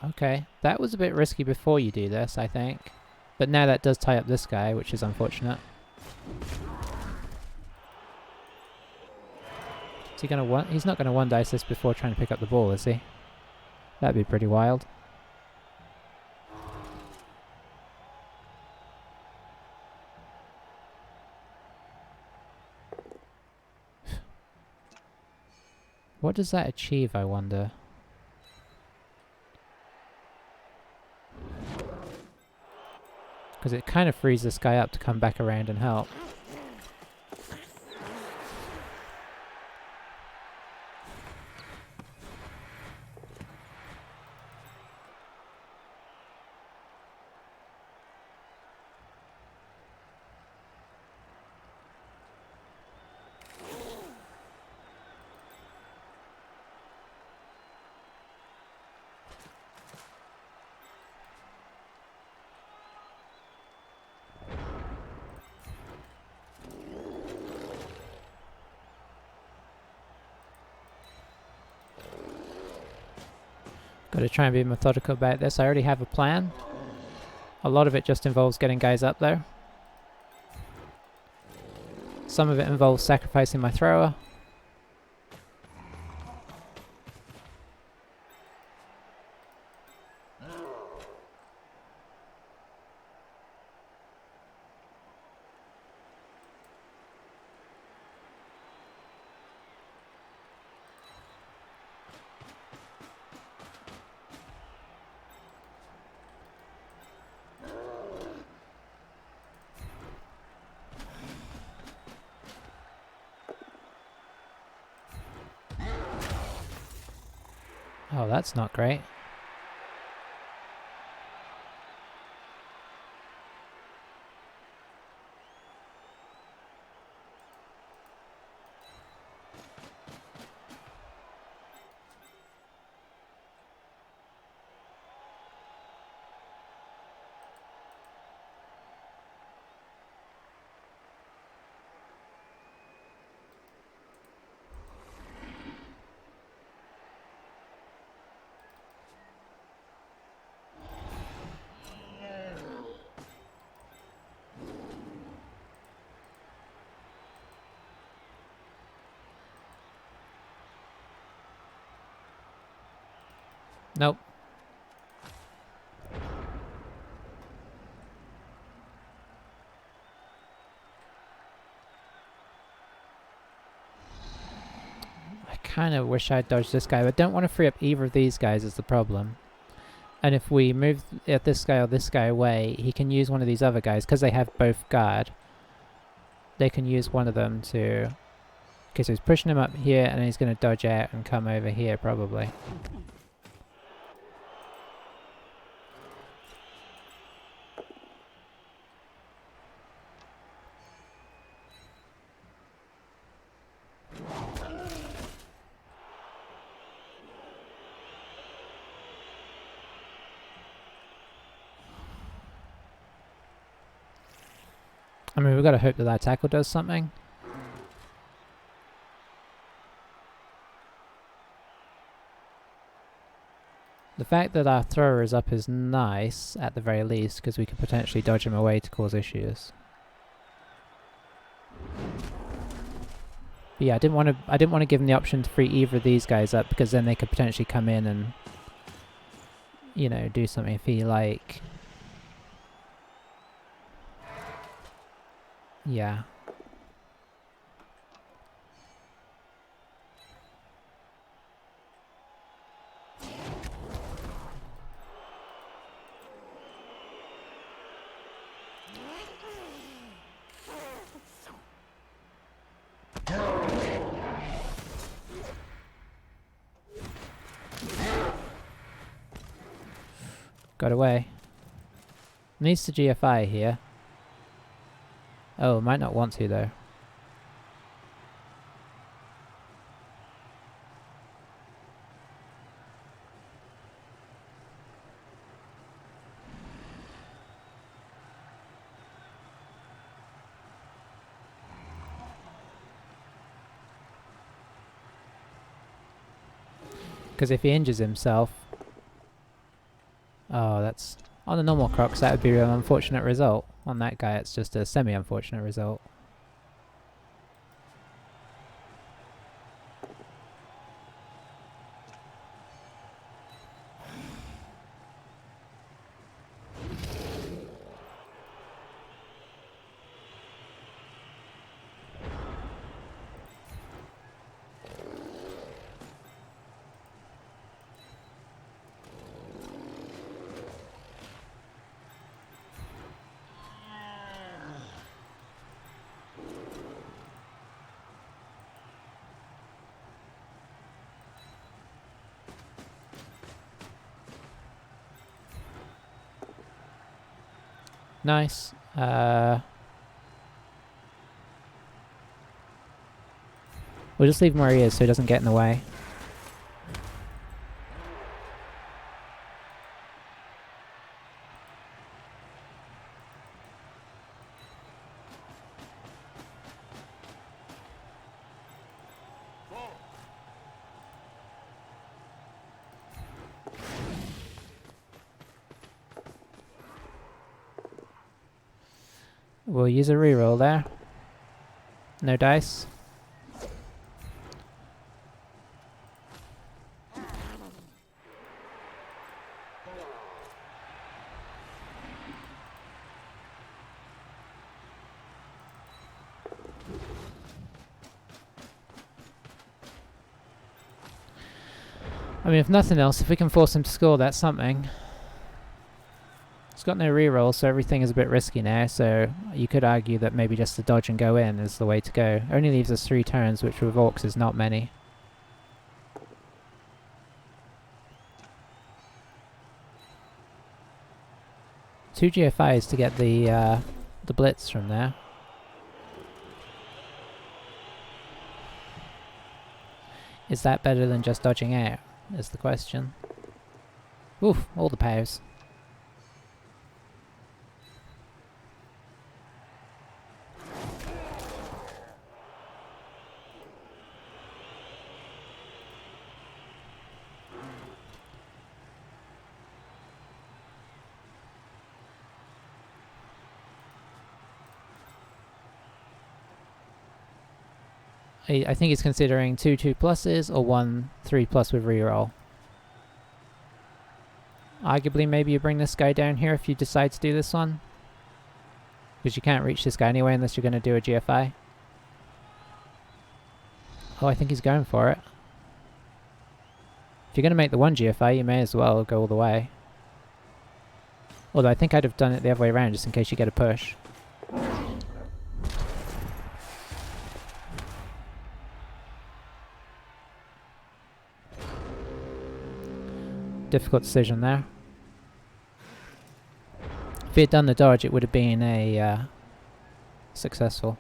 Okay, that was a bit risky before you do this, I think. But now that does tie up this guy, which is unfortunate. Is he gonna one? He's not gonna one dice this before trying to pick up the ball, is he? That'd be pretty wild. What does that achieve, I wonder? Because it kind of frees this guy up to come back around and help. Got to try and be methodical about this. I already have a plan. A lot of it just involves getting guys up there. Some of it involves sacrificing my thrower. Oh, that's not great. Nope. I kind of wish I'd dodged this guy, but I don't want to free up either of these guys is the problem. And if we move this guy or this guy away, he can use one of these other guys, because they have both guard. They can use one of them to... Okay, so he's pushing him up here, and he's going to dodge out and come over here, probably. I mean, we've got to hope that tackle does something. The fact that our thrower is up is nice, at the very least, because we could potentially dodge him away to cause issues. But yeah, I didn't want to give them the option to free either of these guys up, because then they could potentially come in and, you know, do something if he like... Yeah. Got away. Needs to GFI here. Oh, might not want to though. Because if he injures himself... Oh, that's... On the normal Crocs, that would be an unfortunate result. On that guy, it's just a semi-unfortunate result. Nice. We'll just leave him where he is so he doesn't get in the way. We'll use a reroll there. No dice. I mean, if nothing else, if we can force him to score, that's something. He's got no reroll, so everything is a bit risky now, so you could argue that maybe just to dodge and go in is the way to go. Only leaves us 3 turns, which with Orcs is not many. Two GFIs to get the blitz from there. Is that better than just dodging out, is the question. Oof, all the powers. I think he's considering 2 2 pluses or 1 3 plus with reroll. Arguably, maybe you bring this guy down here if you decide to do this one. Because you can't reach this guy anyway unless you're going to do a GFI. Oh, I think he's going for it. If you're going to make the 1 GFI, you may as well go all the way. Although I think I'd have done it the other way around just in case you get a push. Difficult decision there. If he had done the dodge, it would have been a successful.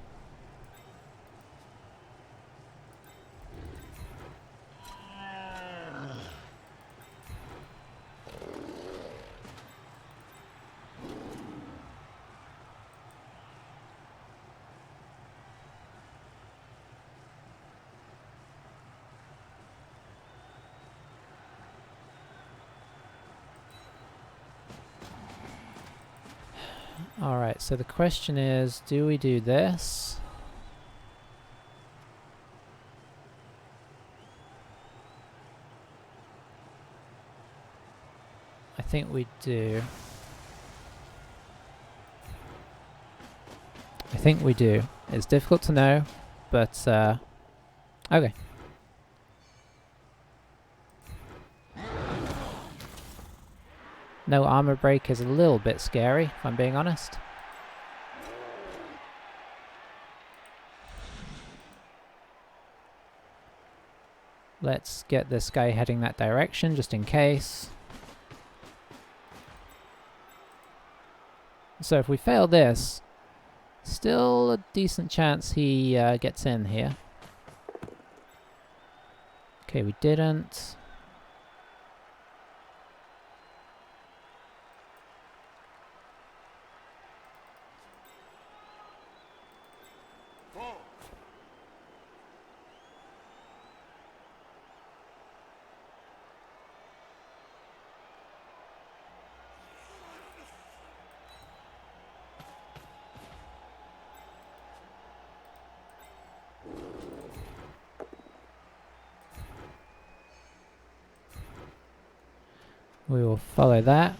Alright, so the question is, do we do this? I think we do. I think we do. It's difficult to know, but okay. No armor break is a little bit scary, if I'm being honest. Let's get this guy heading that direction, just in case. So if we fail this, still a decent chance he gets in here. Okay, we didn't. We will follow that.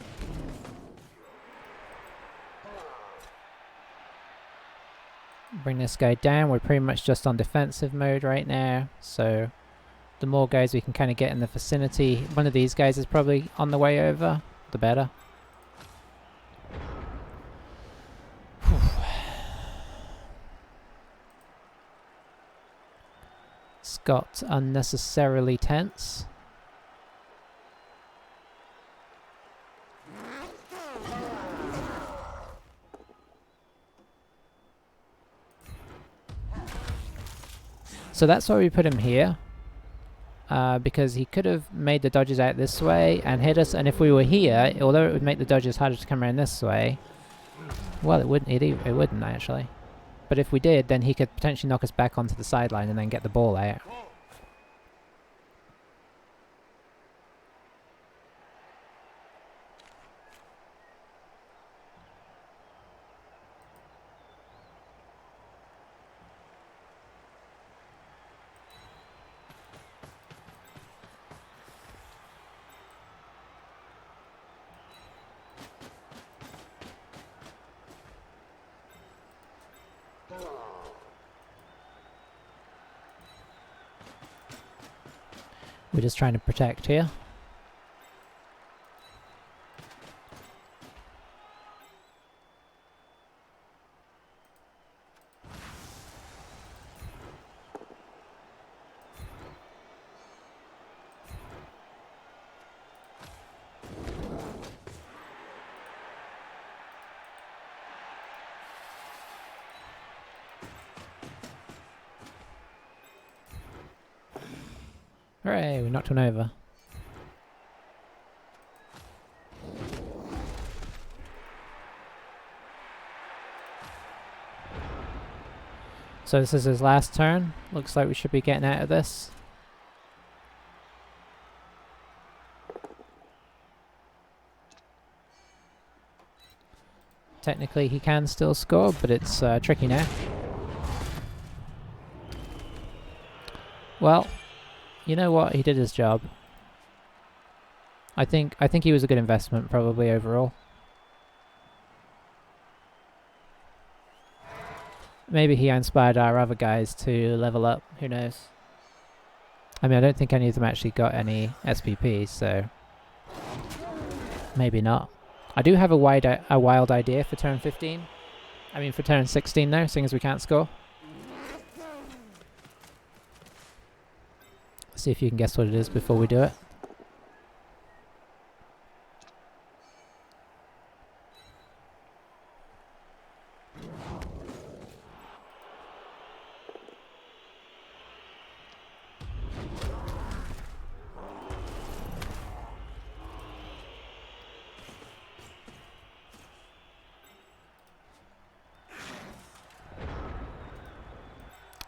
Bring this guy down. We're pretty much just on defensive mode right now, so the more guys we can kind of get in the vicinity, one of these guys is probably on the way over, the better. It's got unnecessarily tense. So that's why we put him here. Because he could have made the dodges out this way and hit us, and if we were here, although it would make the dodges harder to come around this way, well, it wouldn't actually. But if we did, then he could potentially knock us back onto the sideline and then get the ball out. We're just trying to protect here. Hooray, we knocked one over. So this is his last turn. Looks like we should be getting out of this. Technically he can still score, but it's tricky now. Well, you know what? He did his job. I think he was a good investment, probably, overall. Maybe he inspired our other guys to level up. Who knows? I mean, I don't think any of them actually got any SPP, so maybe not. I do have a wild idea for turn 15. I mean, for turn 16 though, seeing as we can't score. See if you can guess what it is before we do it.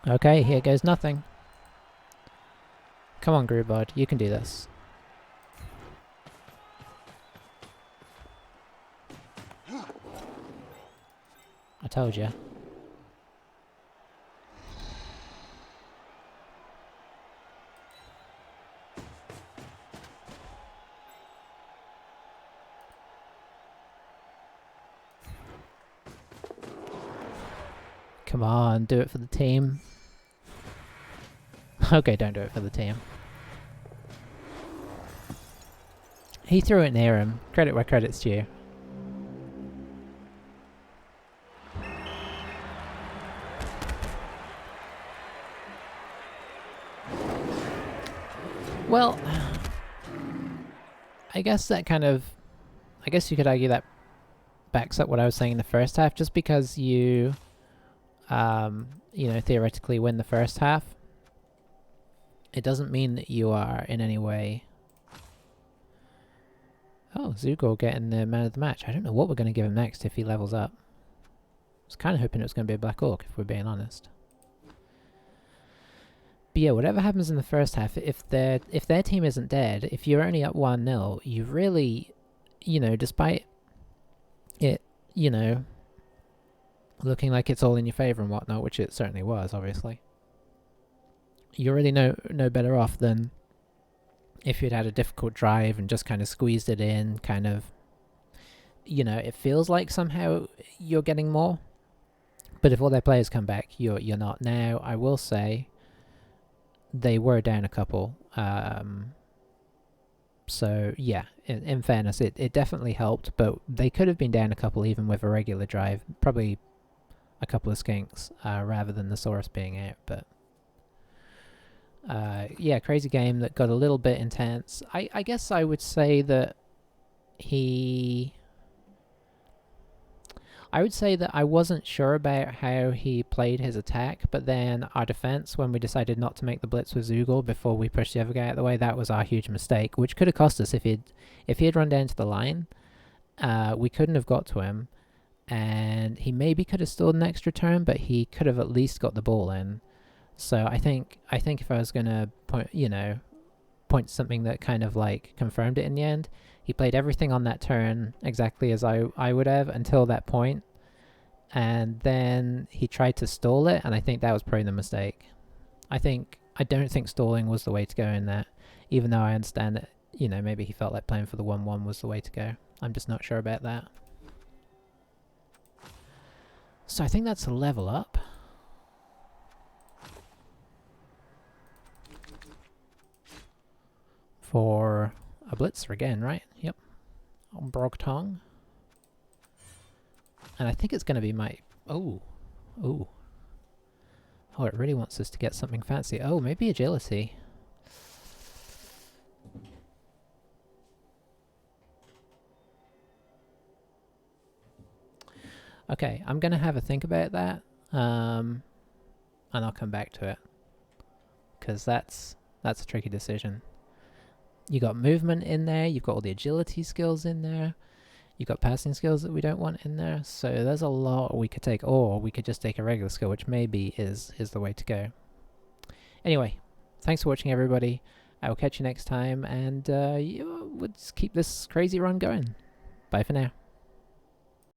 Okay, here goes nothing. Come on, Grubod, you can do this. I told you. Come on, do it for the team. Okay, don't do it for the team. He threw it near him. Credit where credit's due. Well, I guess that kind of... I guess you could argue that backs up what I was saying in the first half, just because you, you know, theoretically win the first half. It doesn't mean that you are in any way... Oh, Zugor getting the man of the match. I don't know what we're going to give him next if he levels up. I was kind of hoping it was going to be a Black Orc, if we're being honest. But yeah, whatever happens in the first half, if their team isn't dead, if you're only up 1-0, you really, you know, despite it, you know, looking like it's all in your favour and whatnot, which it certainly was, obviously, you're really no better off than if you'd had a difficult drive and just kind of squeezed it in, kind of, you know, it feels like somehow you're getting more. But if all their players come back, you're not. Now, I will say, they were down a couple. So, yeah, in fairness, it definitely helped, but they could have been down a couple even with a regular drive. Probably a couple of skinks, rather than the Saurus being out, but... yeah, crazy game that got a little bit intense. I guess I would say that I would say that I wasn't sure about how he played his attack, but then our defense, when we decided not to make the blitz with Zoogle before we pushed the other guy out of the way, that was our huge mistake, which could have cost us if he had run down to the line. We couldn't have got to him, and he maybe could have stalled an extra turn, but he could have at least got the ball in. So I think if I was gonna point to something that kind of like confirmed it in the end, he played everything on that turn exactly as I would have until that point, and then he tried to stall it, and I think that was probably the mistake. I don't think stalling was the way to go in that, even though I understand that, maybe he felt like playing for the 1-1 was the way to go. I'm just not sure about that. So I think that's a level up. For a blitzer again, right? Yep. On Brogtong. And I think it's going to be my... Oh, it really wants us to get something fancy. Oh, maybe agility. Okay, I'm going to have a think about that. And I'll come back to it. Because that's a tricky decision. You got movement in there, you've got all the agility skills in there, you've got passing skills that we don't want in there, so there's a lot we could take, or we could just take a regular skill, which maybe is the way to go. Anyway, thanks for watching, everybody. I will catch you next time, and let's keep this crazy run going. Bye for now.